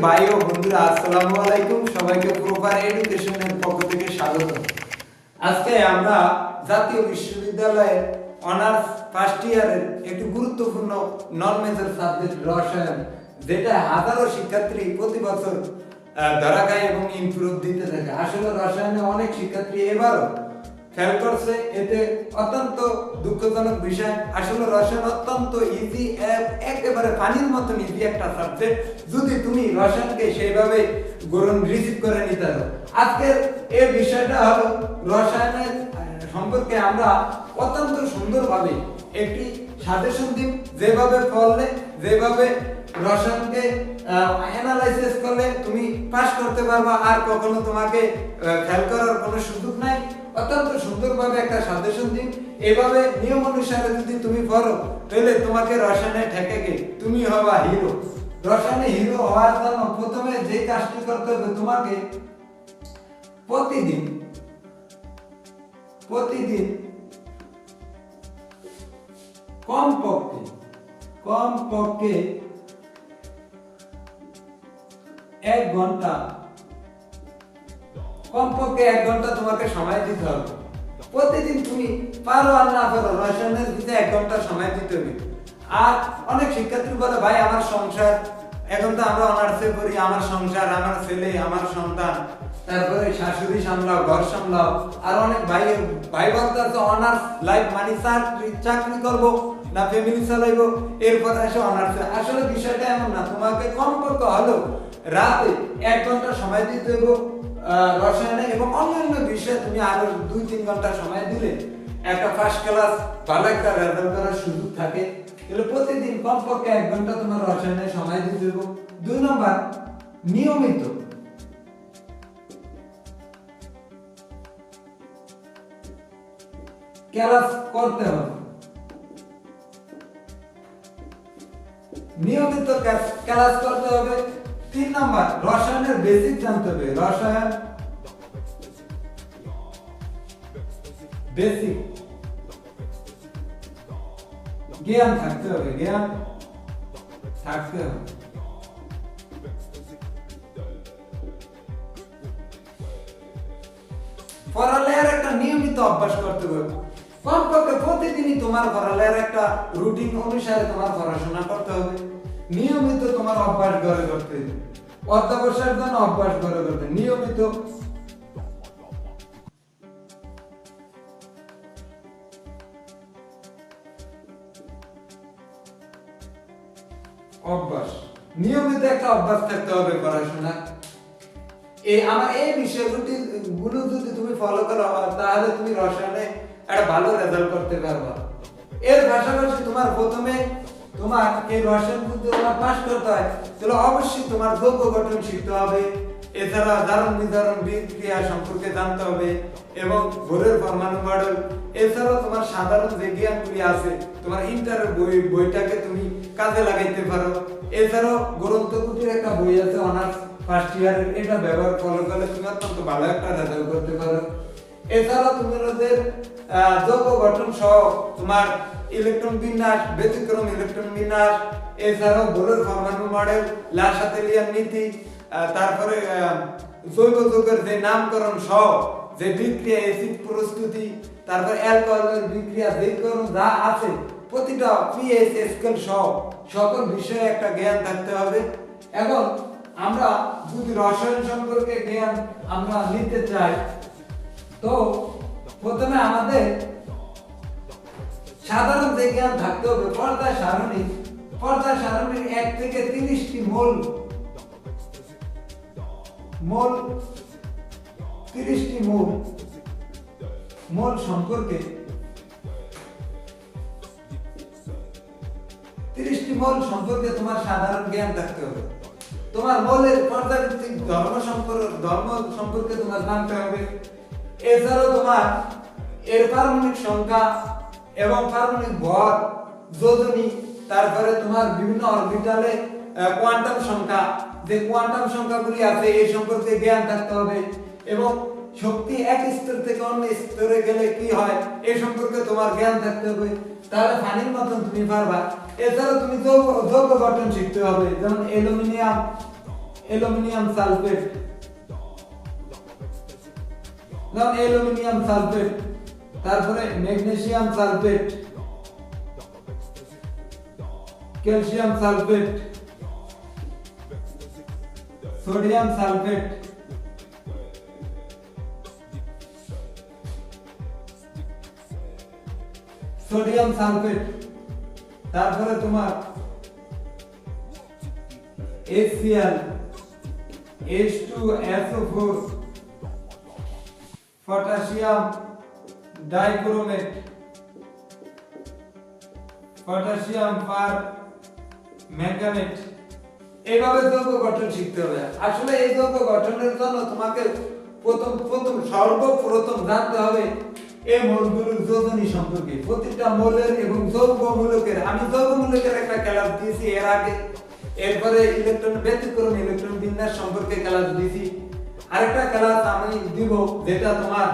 ভাই ও বন্ধুরা, আসসালামু আলাইকুম। সবাইকে প্রপার এডুকেশনের পক্ষ থেকে স্বাগত। আজকে আমরা জাতীয় বিশ্ববিদ্যালয়ের অনার্স ফার্স্ট ইয়ারের একটি গুরুত্বপূর্ণ নন মেজর সাবজেক্ট রসায়ন, যেটা হাজারো শিক্ষার্থী প্রতি বছর ধরা খায় এবং ইমপ্রুভ দিতে থাকে। আসলে রসায়নে অনেক শিক্ষার্থী এবারও ফেল করছে, এতে অত্যন্ত দুঃখজনক বিষয়। আসলে রসায়ন অত্যন্ত ইজি, একেবারে পানির মতন ইজি একটা সাবজেক্ট, যদি তুমি রসায়নকে সেইভাবে রিসিভ করে নিতে পারো। আজকের এই বিষয়টা হলো রসায়নের সম্পর্কে আমরা অত্যন্ত সুন্দরভাবে একটি সাজেশন দিই, যেভাবে পড়লে, যেভাবে রসায়নকে অ্যানালাইসিস করলে তুমি পাস করতে পারবা, আর কখনো তোমাকে ফেল করার কোনো সুযোগ নাই। অত্যন্ত সুন্দরভাবে একটা সাজেশন দিন, এভাবে নিয়ম অনুসারে যদি তুমি পড়ো, তাহলে তোমাকে রসায়নে ঠেকে গে তুমি হবা হিরো। রসায়নে হিরো হওয়ার জন্য প্রথমে যে কাজটি করতে হবে, তোমাকে প্রতিদিন কমপক্ষে 1 ঘন্টা তোমাকে সময় দিতে হবে। প্রতিদিন তুমি পারো আর না পারো, রসায়নের দিকে 1 ঘন্টা সময় দিতে হবে। আর অনেক শিক্ষার্থী বলে, ভাই আমার সংসার, এখন তো আমরা অনার্সে পড়ি, আমার সংসার, আমার ছেলে, আমার সন্তান, তারপরে শাশুড়ি সামলাও, ঘর সামলাও। আর অনেক ভাই বলতে আছে অনার্স লাইফ মানে চাকরি করবো না ফ্যামিলি চালাইবো, এরপর এসে অনার্সে। আসলে বিষয়টা এমন না, তোমাকে কমপক্ষে হলো রাতে 1 ঘন্টা সময় দিতে হবে রসায়নে, এবং অন্যান্য বিষয়ে তুমি আরো 2-3 ঘন্টা সময় দিলে একটা ফার্স্ট ক্লাস ভালো একটা রেজাল্ট করার সুযোগ থাকে। তাহলে প্রতিদিন কমপক্ষে 1 ঘন্টা তোমার রসায়নে সময় দিতে হবে। 2 নম্বর, নিয়মিত ক্লাস করতে হবে। নিয়মিত ক্লাস করতে হবে। 3 নাম্বার, রসায়নের বেসিক জানতে হবে। রসায়ন বেসিক জ্ঞান থাকতে হবে। পড়ালেখার একটা নিয়মিত অভ্যাস করতে হবে। কমপক্ষে প্রতিদিনই তোমার পড়ালেখার একটা রুটিন অনুসারে তোমার পড়াশোনা করতে হবে। নিয়মিত তোমার অভ্যাস গড়ে করতে হবে। অধ্যবসায়ের জন্য অভ্যাস গড়ে করতে নিয়মিত নিয়মিত একটা অভ্যাস থাকতে হবে পড়াশোনা। আমার এই বিষয়গুলো যদি তুমি ফলো করো, তাহলে তুমি রসায়নে একটা ভালো রেজাল্ট করতে পারবে। এর পাশাপাশি তোমার প্রথমে তোমার এই রসায়ন যদি তোমার পাস করতে হয়, তাহলে অবশ্যই তোমার যৌগ গঠন শিখতে হবে। এছাড়া জারণ বিজারণ বিক্রিয়া সম্পর্কে জানতে হবে এবং ভরের পরমাণু মডেল। এছাড়াও তোমার সাধারণ যে জ্ঞানগুলি আছে, তোমার ইন্টারের বইটাকে তুমি কাজে লাগাইতে পারো। এছাড়াও গ্রন্থকুটির একটা বই আছে অনার্স ফার্স্ট ইয়ারের, এটা ব্যবহার করলে তুমি অত্যন্ত ভালো একটা রেজাল্ট করতে পারো। এছাড়াও তোমাদের যৌগ গঠন সহ তোমার ইলেকট্রন বিন্যাস, ব্যতিক্রম ইলেকট্রন বিন্যাস, এছাড়াও বোরের পরমাণু মডেল, লাসাতেলিয়ান নীতি, তারপরে জৈব যৌগের যে নামকরণ সহ যে বিক্রিয়া, অ্যাসিড প্রস্তুতি, তারপর অ্যালকোহলের বিক্রিয়া, বিকরণ যা আছে প্রতিটা পিএইচ স্কেল সহ সকল বিষয়ে একটা জ্ঞান থাকতে হবে। এবং আমরা যদি রসায়ন সম্পর্কে জ্ঞান আমরা নিতে চাই, তো প্রথমে আমাদের সাধারণ যে জ্ঞান থাকতে হবে, পর্যায় সারণীর 1 থেকে 30টি মোল সম্পর্কে 30টি মোল সম্পর্কে তোমার সাধারণ জ্ঞান থাকতে হবে। তোমার মোলের পর্যায়ভিত্তিক ধর্ম সম্পর্কে তোমার জানতে হবে। এছাড়াও তোমার এর পারমাণবিক সংখ্যা এবং পারমাণবিক ভর, যোজনী, তারপরে তোমার বিভিন্ন অরবিটালে কোয়ান্টাম সংখ্যা, যে কোয়ান্টাম সংখ্যাগুলি আছে এই সম্পর্কে জ্ঞান থাকতে হবে। এবং শক্তি এক স্তর থেকে অন্য স্তরে গেলে কি হয় এই সম্পর্কে তোমার জ্ঞান থাকতে হবে, তাহলে পানির মতন তুমি পারবা। এছাড়া তুমি যৌগ গঠন শিখতে হবে, যেমন অ্যালুমিনিয়াম সালফেট, যেমন অ্যালুমিনিয়াম সালফেট, তারপরে magnesium sulphate, calcium sulphate, sodium sulphate, sodium sulphate, তারপরে তোমার HCl, H2SO4, potassium dichromate, potassium permanganate. এইভাবে যৌগ গঠন শিখতে হবে। আসলে এই যৌগ গঠনের জন্য তোমাকে সর্বপ্রথম জানতে হবে এই মৌলগুলোর যোজনী সম্পর্কে, প্রতিটা মৌলের এবং যৌগ মূলকের। আমি যৌগ মূলকের একটা ক্লাস দিয়েছি এর আগে, এরপরে ইলেকট্রন ব্যতিক্রম ইলেকট্রন বিন্যাস সম্পর্কে ক্লাস দিয়েছি। আরেকটা ক্লাস আমি দিব যেটা তোমার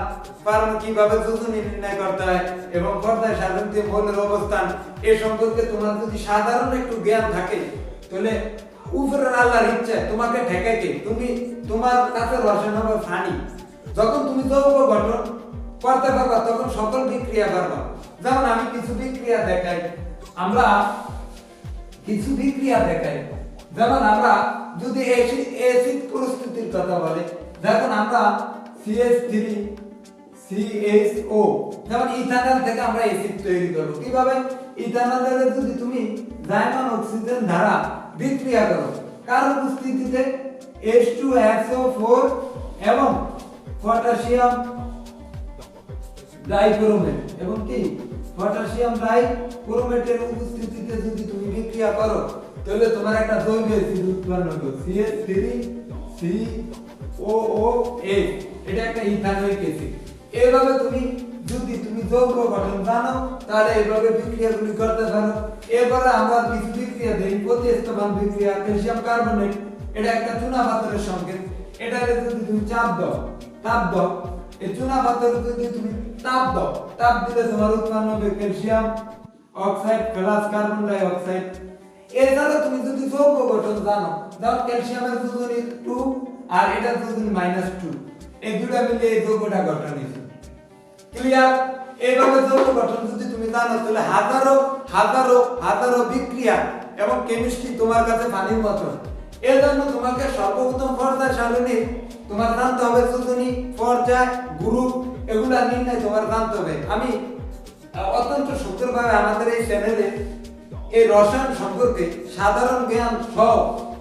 কিভাবে যোজনী নির্ণয় করতে হয় এবং পর্যায় সারণীতে মৌলের অবস্থান এ সম্পর্কে তোমার যদি সাধারণ একটু জ্ঞান থাকে, তাহলে উপরের আল্লাহর ইচ্ছা তোমাকে ঠেকাইতে তুমি তোমার কাছে রসায়ন হবে ফানি। যখন তুমি যৌগ গঠন করতে পারবা তখন সকল বিক্রিয়া পারবা। যেমন আমি কিছু বিক্রিয়া দেখাই, আমরা কিছু বিক্রিয়া দেখাই। যেমন আমরা যদি অ্যাসিড পরিস্থিতির কথা বলি, যখন আমরা CH3CHO, যেমন ইথানল থেকে আমরা অ্যাসিড তৈরি করব। কিভাবে? ইথানলের যদি তুমি জাইমান অক্সিজেন দ্বারা বিক্রিয়া করো, কার উপস্থিতিতে H2SO4 এবং পটাশিয়াম ডাইক্রোমেট এবং কি পটাশিয়াম ডাইক্রোমেটের উপস্থিতিতে যদি তুমি বিক্রিয়া করো, তাহলে তোমার একটা জৈব অ্যাসিড উৎপন্ন হবে CH3COOH। এটা একটা ইথানোয়িক অ্যাসিড। এইভাবে তুমি যদি তুমি যৌগ গঠন জানো তাহলে এইভাবে বিক্রিয়াগুলি করতে পারো। এরপরে আমরা কিছু বিক্রিয়া দেই, প্রতিস্থাপন বিক্রিয়া, ক্যালসিয়াম কার্বনেট, এটা একটা চুনা পাথরের সংকেত। এটাকে যদি তুমি তাপ দাও, এই চুনা পাথর যদি তুমি তাপ দিলে তোমার উৎপন্ন হবে calcium oxide plus carbon die oxide. এছাড়া তুমি যদি যৌগ গঠন জানো, যেমন ক্যালসিয়ামের যোজনী 2 আর এটার যোজনী -2, এই দুটো মিলে এই যৌগটা গঠন হয়েছে। ক্লিয়ার? এইভাবে যৌগ গঠন যদি তুমি জানো তাহলে হাজারো বিক্রিয়া এবং কেমিস্ট্রি তোমার কাছে পানির মতো। এর জন্য তোমাকে সর্বপ্রথম পর্যায় সারণী তোমার জানতে হবে, যোজনী, পর্যায়, গ্রুপ এগুলা নির্ণয় তোমার জানতে হবে। আমি অত্যন্ত সুন্দরভাবে আমাদের এই চ্যানেলে এই রসায়ন সম্পর্কে সাধারণ জ্ঞান সহ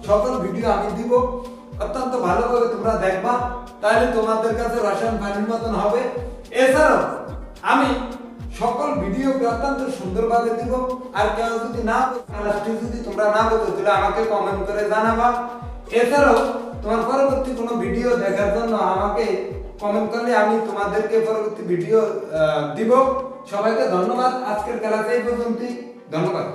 সকল ভিডিও আমি দিব। অত্যন্ত ভালোভাবে তোমরা দেখবা, তাহলে তোমাদের কাছে রসায়ন পানির মতন হবে। এছাড়াও আমি সকল ভিডিওকে অত্যন্ত সুন্দরভাবে দিব। আর কেউ যদি না ক্লাসটি যদি তোমরা না বুঝো তাহলে আমাকে কমেন্ট করে জানাবা। এছাড়াও তোমার পরবর্তী কোনো ভিডিও দেখার জন্য আমাকে কমেন্ট করলে আমি তোমাদেরকে পরবর্তী ভিডিও দিব। সবাইকে ধন্যবাদ। আজকের ক্লাস এই পর্যন্তই। ধন্যবাদ।